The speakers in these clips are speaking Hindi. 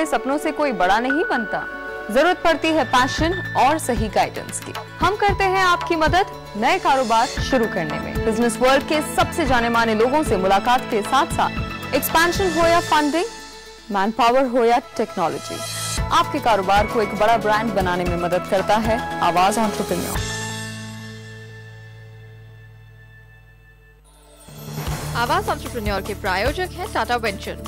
सपनों से कोई बड़ा नहीं बनता, जरूरत पड़ती है पैशन और सही गाइडेंस की। हम करते हैं आपकी मदद नए कारोबार शुरू करने में। बिजनेस वर्ल्ड के सबसे जाने माने लोगों से मुलाकात के साथ साथ एक्सपेंशन हो या फंडिंग, मैन पावर हो या टेक्नोलॉजी, आपके कारोबार को एक बड़ा ब्रांड बनाने में मदद करता है आवाज एंटरप्रेन्योर। आवाज एंटरप्रेन्योर के प्रायोजक हैं टाटा वेंचर।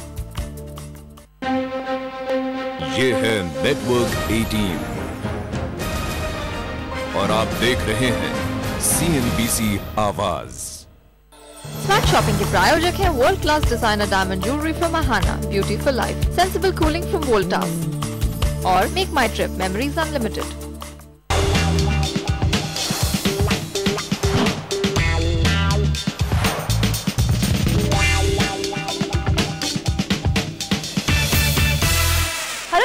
ये है नेटवर्क 18 और आप देख रहे हैं CNBC आवाज। स्मार्ट शॉपिंग के प्रायोजक हैं world class designer diamond jewellery from Mahana, beauty for life, sensible cooling from Voltas और मेक माई ट्रिप मेमोरीज अनलिमिटेड।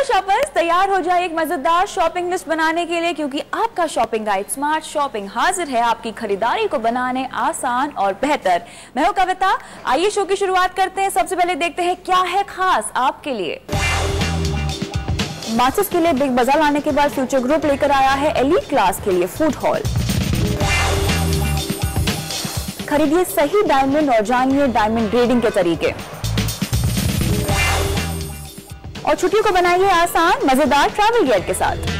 शॉपर्स, तैयार हो जाए एक मजेदार शॉपिंग लिस्ट बनाने के लिए, क्योंकि आपका शॉपिंग गाइड स्मार्ट शॉपिंग हाजिर है आपकी खरीदारी को बनाने आसान और बेहतर। मैं हूं कविता। आइए शो की शुरुआत करते हैं। सबसे पहले देखते हैं क्या है खास आपके लिए। मास्टर्स के लिए बिग बाजार लाने के बाद फ्यूचर ग्रुप लेकर आया है एलीट क्लास के लिए फूड हॉल। खरीदिए सही डायमंड और जानिए डायमंड ग्रेडिंग के तरीके, और छुट्टियों को बनाइए आसान मजेदार ट्रैवल गाइड के साथ।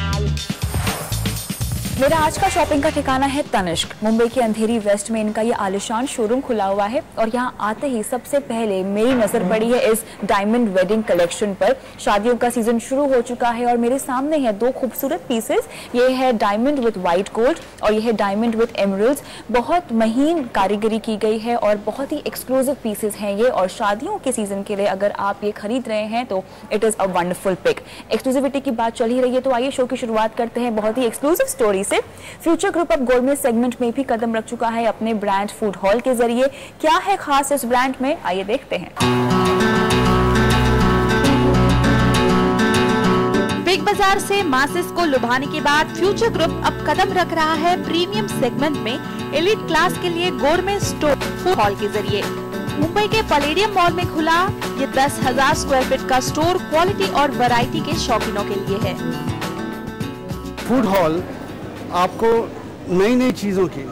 मेरा आज का शॉपिंग का ठिकाना है तनिष्क। मुंबई के अंधेरी वेस्ट में इनका ये आलिशान शोरूम खुला हुआ है और यहाँ आते ही सबसे पहले मेरी नजर पड़ी है इस डायमंड वेडिंग कलेक्शन पर। शादियों का सीजन शुरू हो चुका है और मेरे सामने है दो खूबसूरत पीसेस। ये है डायमंड विद व्हाइट गोल्ड और ये है डायमंड विद एमरल्ड्स। बहुत महीन कारीगरी की गई है और बहुत ही एक्सक्लूसिव पीसेस हैं ये, और शादियों के सीजन के लिए अगर आप ये खरीद रहे हैं तो it is a wonderful pick. Exclusivity की बात चल ही रही है तो आइए शो की शुरुआत करते हैं बहुत ही एक्सक्लूसिव स्टोरी से। फ्यूचर ग्रुप अब गोरमेट सेगमेंट में भी कदम रख चुका है अपने ब्रांड फूड हॉल के जरिए। क्या है खास इस ब्रांड में, आइए देखते हैं। बिग बाजार से मासेस को लुभाने के बाद फ्यूचर ग्रुप अब कदम रख रहा है प्रीमियम सेगमेंट में एलीट क्लास के लिए गोरमेट स्टोर फूड हॉल के जरिए। मुंबई के पैलेडियम मॉल में खुला ये 10,000 स्क्वायर फीट का स्टोर क्वालिटी और वैरायटी के शौकीनों के लिए है। फूड हॉल आपको नई नई चीज़ों की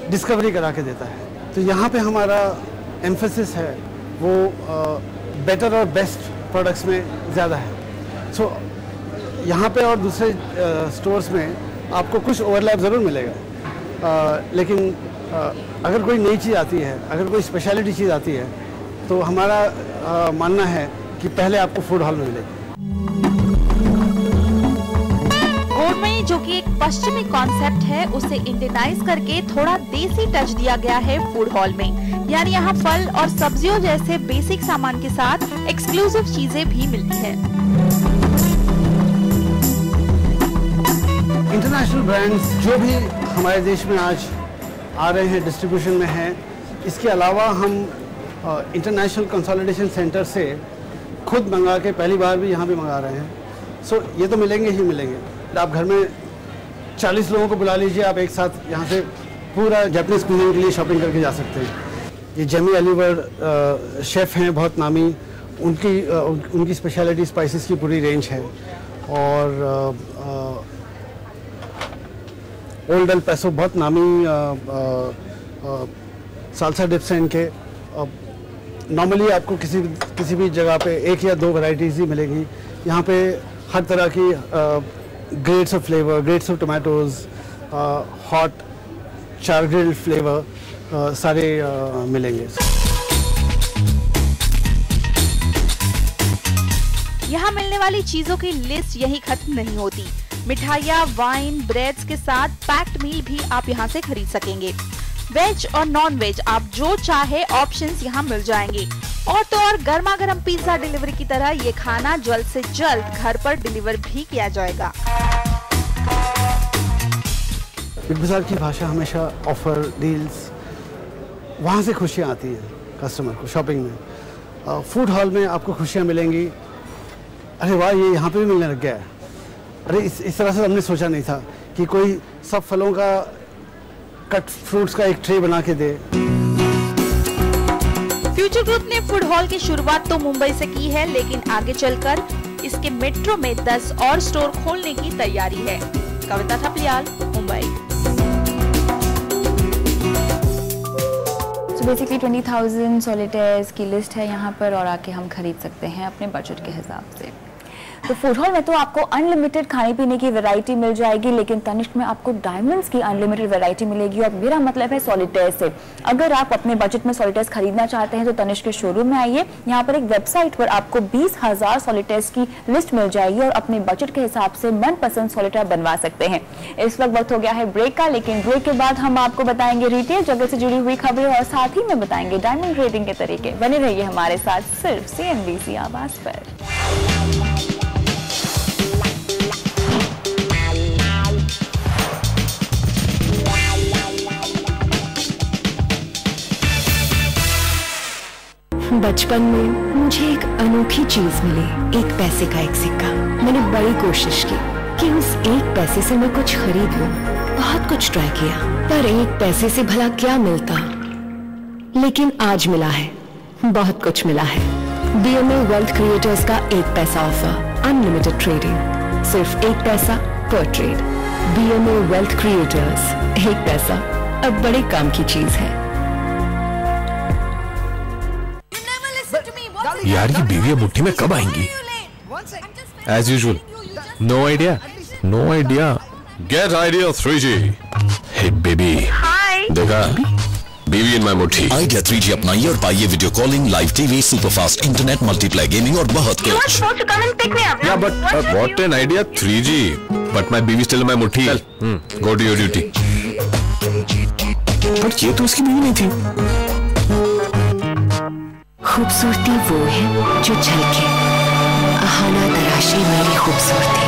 डिस्कवरी करा के देता है, तो यहाँ पे हमारा एम्फेसिस है वो बेटर और बेस्ट प्रोडक्ट्स में ज़्यादा है। सो यहाँ पे और दूसरे स्टोर्स में आपको कुछ ओवरलैप ज़रूर मिलेगा, लेकिन अगर कोई नई चीज़ आती है, अगर कोई स्पेशलिटी चीज़ आती है तो हमारा मानना है कि पहले आपको फूड हॉल में मिलेगी। गोरमेट जो कि एक पश्चिमी कॉन्सेप्ट है, उसे इंडियनाइज करके थोड़ा देसी टच दिया गया है फूड हॉल में। यानी यहाँ फल और सब्जियों जैसे बेसिक सामान के साथ एक्सक्लूसिव चीजें भी मिलती है। इंटरनेशनल ब्रांड्स जो भी हमारे देश में आज आ रहे हैं, डिस्ट्रीब्यूशन में हैं, इसके अलावा हम इंटरनेशनल कंसोलिडेशन सेंटर से खुद मंगा के पहली बार भी यहाँ भी मंगा रहे हैं। सो ये तो मिलेंगे ही मिलेंगे। आप घर में 40 लोगों को बुला लीजिए, आप एक साथ यहाँ से पूरा जापानीज कुजीन के लिए शॉपिंग करके जा सकते हैं। ये जेमी अलीवर शेफ़ हैं, बहुत नामी, उनकी स्पेशलिटी स्पाइसेस की पूरी रेंज है। और ओल्ड एल पैसो बहुत नामी साल्सा डिप्स हैं इनके। नॉर्मली आपको किसी भी जगह पे एक या दो वैरायटीज़ ही मिलेंगी। यहाँ पे हर तरह की grades of flavour, grades of tomatoes, hot चार ग्रिल्ड फ्लेवर सारे मिलेंगे। यहाँ मिलने वाली चीजों की लिस्ट यही खत्म नहीं होती। मिठाइयाँ, वाइन, ब्रेड्स के साथ पैक्ड मील भी आप यहाँ से खरीद सकेंगे। वेज और नॉन वेज आप जो चाहे ऑप्शंस यहाँ मिल जाएंगे। और तो और गर्मा गर्म पिज्जा डिलीवरी की तरह ये खाना जल्द से जल्द घर पर डिलीवर भी किया जाएगा। बिग बाजार की भाषा हमेशा ऑफर, डील्स, वहाँ से खुशियाँ आती हैं कस्टमर को शॉपिंग में। फूड हॉल में आपको खुशियाँ मिलेंगी। अरे वाह, ये यहाँ पे भी मिलने लग गया है। अरे इस तरह से हमने सोचा नहीं था कि कोई सब फलों का कट फ्रूट्स का एक ट्रे बना के दे। फ्यूचर ग्रुप ने फूड हॉल की शुरुआत तो मुंबई से की है, लेकिन आगे चलकर इसके मेट्रो में 10 और स्टोर खोलने की तैयारी है। कविता थपलियाल, मुंबई। तो बेसिकली 20,000 सॉलिटेयर्स की लिस्ट है यहाँ पर और आके हम खरीद सकते हैं अपने बजट के हिसाब से। तो फूड हॉल में तो आपको अनलिमिटेड खाने पीने की वैरायटी मिल जाएगी, लेकिन तनिष्क में आपको डायमंड्स की अनलिमिटेड वैरायटी मिलेगी। और मेरा मतलब है सॉलिटेयर से। अगर आप अपने बजट में सॉलिटेयर्स खरीदना चाहते हैं तो तनिष्क के शोरूम में आइए। यहाँ पर एक वेबसाइट पर आपको 20,000 सॉलिटेयर्स की लिस्ट मिल जाएगी और अपने बजट के हिसाब से मनपसंद सॉलिटेयर बनवा सकते हैं। इस वक्त हो गया है ब्रेक का, लेकिन ब्रेक के बाद हम आपको बताएंगे रिटेल जगत से जुड़ी हुई खबरें और साथ ही में बताएंगे डायमंड रेटिंग के तरीके। बने रहिए हमारे साथ सिर्फ CNBC आवाज पर। बचपन में मुझे एक अनोखी चीज मिली, एक पैसे का एक सिक्का। मैंने बड़ी कोशिश की कि उस एक पैसे से मैं कुछ खरीद लूं। बहुत कुछ ट्राई किया, पर एक पैसे से भला क्या मिलता। लेकिन आज मिला है, बहुत कुछ मिला है। BMA वेल्थ क्रिएटर्स का 1 पैसा ऑफर, अनलिमिटेड ट्रेडिंग, सिर्फ 1 पैसा पर ट्रेड। BMA वेल्थ क्रिएटर्स, 1 पैसा अब बड़े काम की चीज है। यार ये बीवी मुट्ठी में कब आएंगी? As usual, no idea, no idea. Get Idea 3G। Hey baby, देखा बीवी इन माय मुट्ठी। आइडिया 3G अपनाइए और पाइए video calling, live TV, superfast internet, multiplayer gaming और बहुत कुछ। या but what an idea 3G, but my बीवी स्टिल इन माय मुट्ठी। Go to your duty. बट ये तो उसकी बीवी नहीं थी। खूबसूरती वो है जो झलके, अहाना तराशे मेरी खूबसूरती।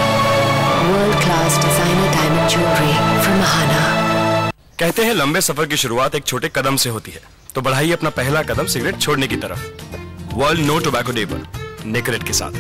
World class designer diamond jewellery from Ahana. कहते हैं लंबे सफर की शुरुआत एक छोटे कदम से होती है, तो बढ़ाइए अपना पहला कदम सिगरेट छोड़ने की तरफ। वर्ल्ड नो टोबैको डे पर नेकरेट के साथ।